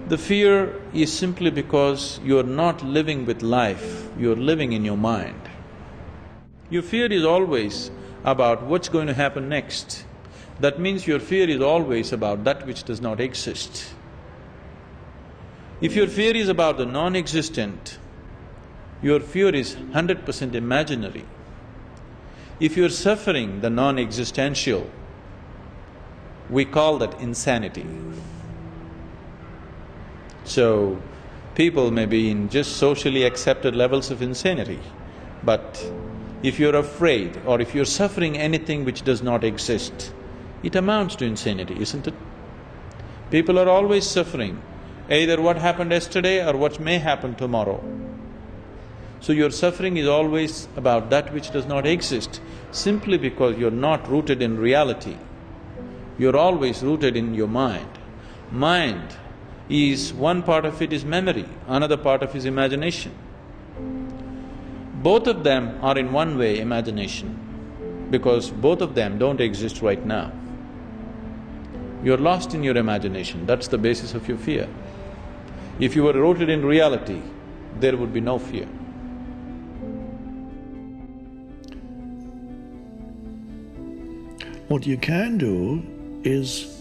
The fear is simply because you're not living with life, you're living in your mind. Your fear is always about what's going to happen next. That means your fear is always about that which does not exist. If your fear is about the non-existent, your fear is 100% imaginary. If you're suffering the non-existential, we call that insanity. So, people may be in just socially accepted levels of insanity, but if you're afraid or if you're suffering anything which does not exist, it amounts to insanity, isn't it? People are always suffering, either what happened yesterday or what may happen tomorrow. So your suffering is always about that which does not exist, simply because you're not rooted in reality. You're always rooted in your mind. Mind is… one part of it is memory, another part of it is imagination. Both of them are in one way imagination, because both of them don't exist right now. You're lost in your imagination, that's the basis of your fear. If you were rooted in reality, there would be no fear. What you can do is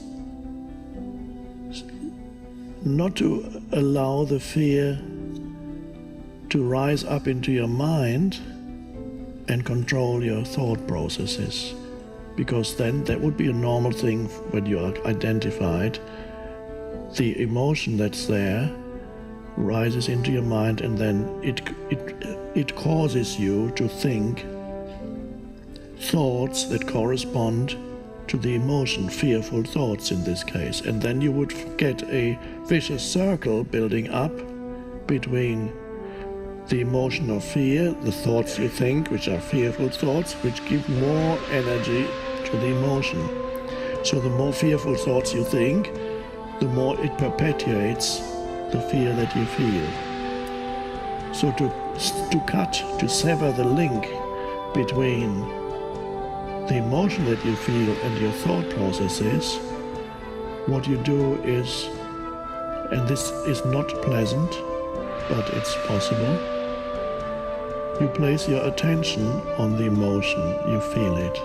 not to allow the fear to rise up into your mind and control your thought processes, because then that would be a normal thing when you are identified. The emotion that's there rises into your mind, and then it causes you to think thoughts that correspond to the emotion, fearful thoughts in this case, and then you would get a vicious circle building up between the emotion of fear, the thoughts you think, which are fearful thoughts, which give more energy to the emotion. So the more fearful thoughts you think, the more it perpetuates the fear that you feel. So to sever the link between the emotion that you feel and your thought processes, what you do is, and this is not pleasant, but it's possible, you place your attention on the emotion, you feel it.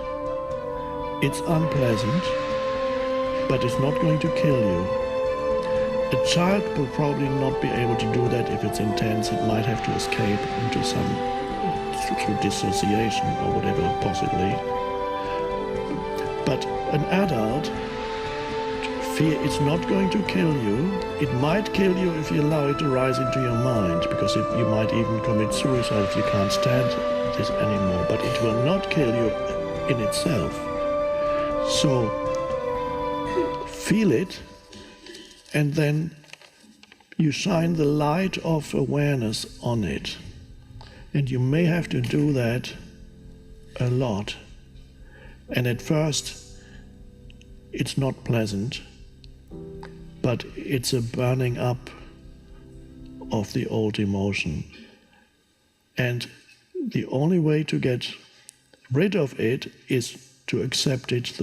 It's unpleasant, but it's not going to kill you. A child will probably not be able to do that if it's intense. It might have to escape into through dissociation or whatever, possibly. But an adult, fear is not going to kill you. It might kill you if you allow it to rise into your mind, because you might even commit suicide if you can't stand this anymore, but it will not kill you in itself. So, feel it, and then you shine the light of awareness on it. And you may have to do that a lot. And at first, it's not pleasant, but it's a burning up of the old emotion. And the only way to get rid of it is to accept it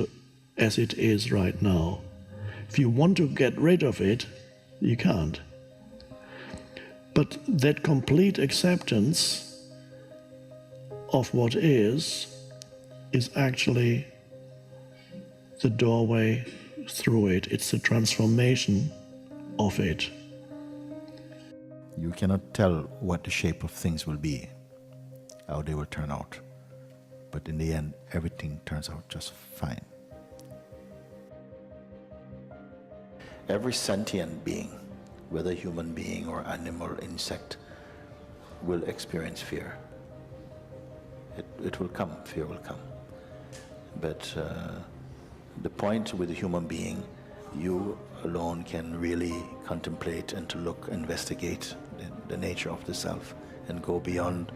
as it is right now. If you want to get rid of it, you can't. But that complete acceptance of what is actually the doorway through it. It's the transformation of it. You cannot tell what the shape of things will be, how they will turn out. But in the end, everything turns out just fine. Every sentient being, whether human being or animal, insect, will experience fear. It will come, fear will come. But the point with the human being, you alone can really contemplate and to look, investigate the nature of the self and go beyond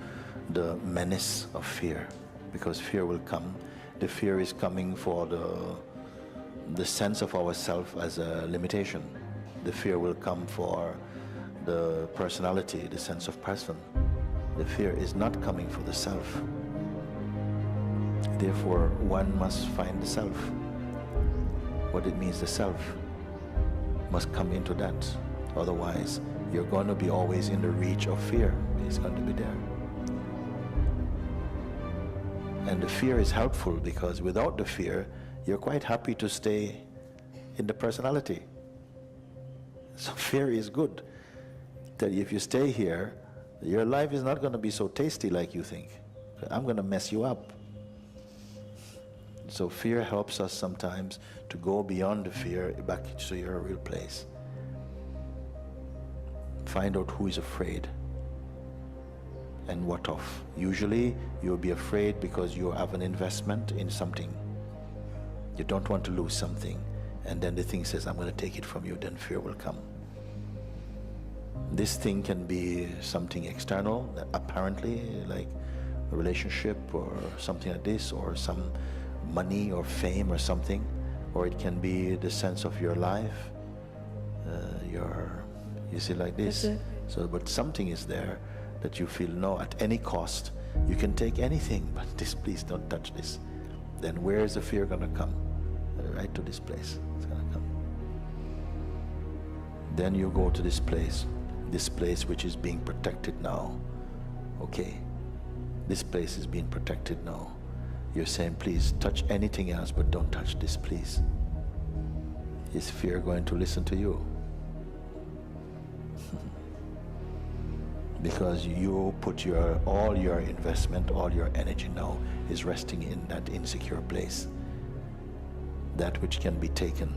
the menace of fear, because fear will come. The fear is coming for the sense of ourself as a limitation. The fear will come for the personality, the sense of person. The fear is not coming for the self. Therefore, one must find the self. What it means, the self must come into that. Otherwise, you're going to be always in the reach of fear. It's going to be there. And the fear is helpful because without the fear, you're quite happy to stay in the personality. So fear is good. That if you stay here, your life is not going to be so tasty like you think. I'm going to mess you up. So fear helps us sometimes to go beyond the fear back to your real place. Find out who is afraid and what of. Usually you'll be afraid because you have an investment in something. You don't want to lose something, and then the thing says, I'm going to take it from you, then fear will come. This thing can be something external, apparently, like a relationship or something like this, or some money or fame or something, or it can be the sense of your life, you see, like this. So, but something is there that you feel, no, at any cost, you can take anything, but this, please don't touch this. Then where is the fear going to come? Right to this place, it's going to come. Then you go to this place which is being protected now. Okay, this place is being protected now. You're saying, please touch anything else, but don't touch this, please. Is fear going to listen to you? Because you put all your investment, all your energy now is resting in that insecure place. That which can be taken.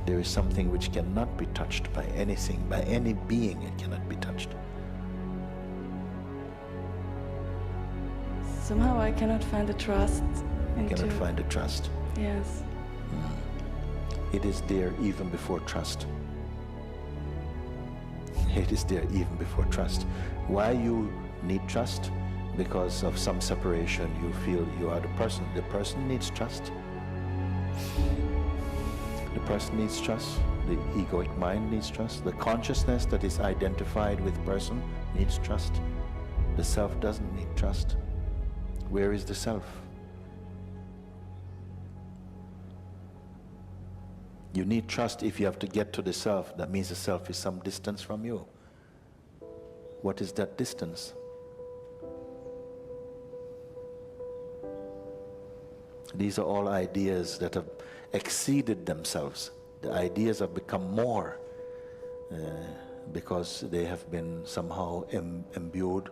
There is something which cannot be touched by anything, by any being. It cannot be touched. Somehow I cannot find the trust. You cannot find the trust. Yes. It is there even before trust. It is there even before trust. Why you need trust? Because of some separation, you feel you are the person. The person needs trust. The person needs trust. The egoic mind needs trust. The consciousness that is identified with person needs trust. The self doesn't need trust. Where is the self? You need trust if you have to get to the self. That means the self is some distance from you. What is that distance? These are all ideas that have exceeded themselves. The ideas have become more because they have been somehow imbued,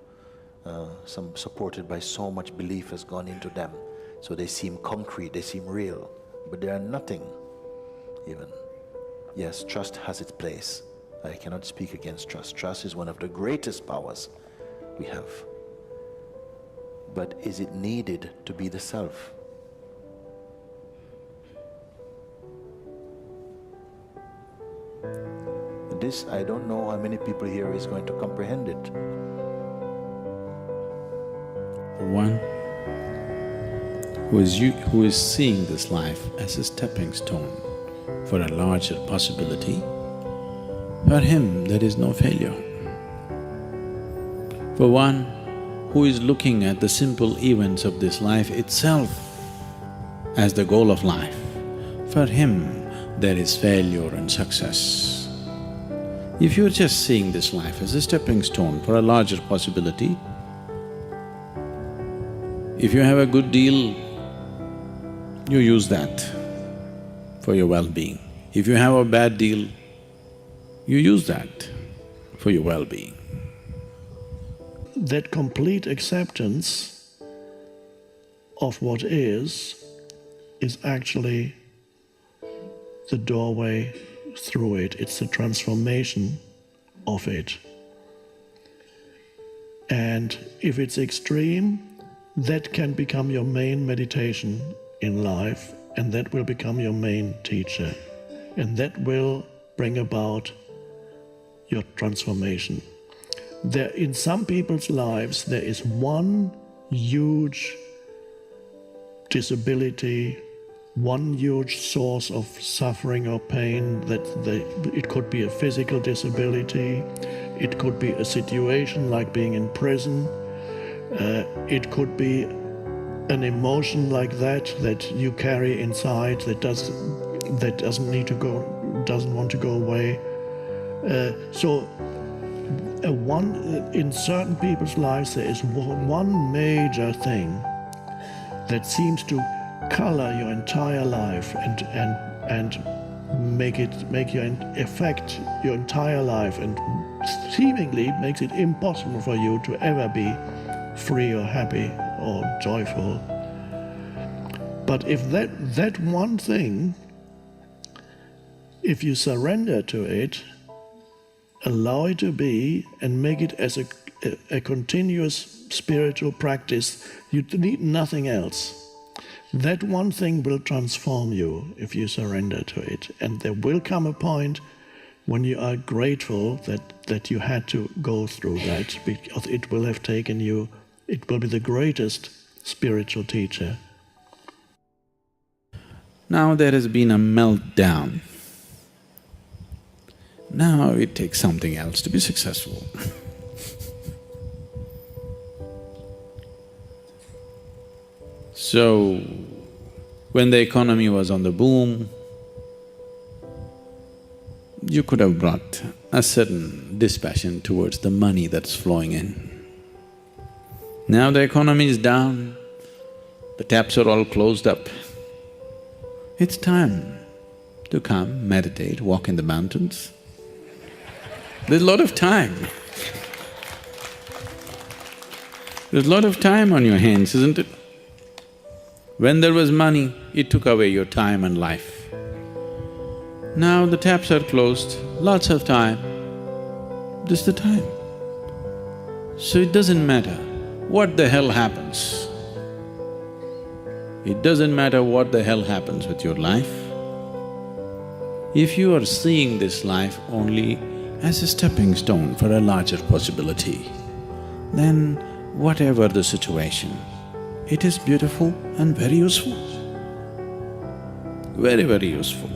some supported by so much belief has gone into them. So they seem concrete, they seem real, but they are nothing even. Yes, trust has its place. I cannot speak against trust. Trust is one of the greatest powers we have. But is it needed to be the self? This, I don't know how many people here is going to comprehend it. One who is seeing this life as a stepping stone for a larger possibility, for him there is no failure. For one who is looking at the simple events of this life itself as the goal of life, for him there is failure and success. If you're just seeing this life as a stepping stone for a larger possibility, if you have a good deal, you use that for your well-being. If you have a bad deal, you use that for your well-being. That complete acceptance of what is actually the doorway through it. It's the transformation of it. And if it's extreme, that can become your main meditation in life, and that will become your main teacher. And that will bring about your transformation. In some people's lives, there is one huge disability, one huge source of suffering or pain. It could be a physical disability, it could be a situation like being in prison, it could be an emotion like that you carry inside that doesn't need to doesn't want to go away. In certain people's lives there is one major thing that seems to color your entire life and affect your entire life, and seemingly makes it impossible for you to ever be free or happy or joyful. But if that one thing, if you surrender to it, allow it to be, and make it as a continuous spiritual practice, you need nothing else. That one thing will transform you if you surrender to it. And there will come a point when you are grateful that you had to go through that, because it will have taken you, it will be the greatest spiritual teacher. Now there has been a meltdown. Now it takes something else to be successful. So, when the economy was on the boom, you could have brought a certain dispassion towards the money that's flowing in. Now the economy is down, the taps are all closed up. It's time to come, meditate, walk in the mountains. There's a lot of time. There's a lot of time on your hands, isn't it? When there was money, it took away your time and life. Now the taps are closed, lots of time, this is the time. So it doesn't matter what the hell happens. It doesn't matter what the hell happens with your life. If you are seeing this life only as a stepping stone for a larger possibility, then whatever the situation, it is beautiful and very useful, very, very useful.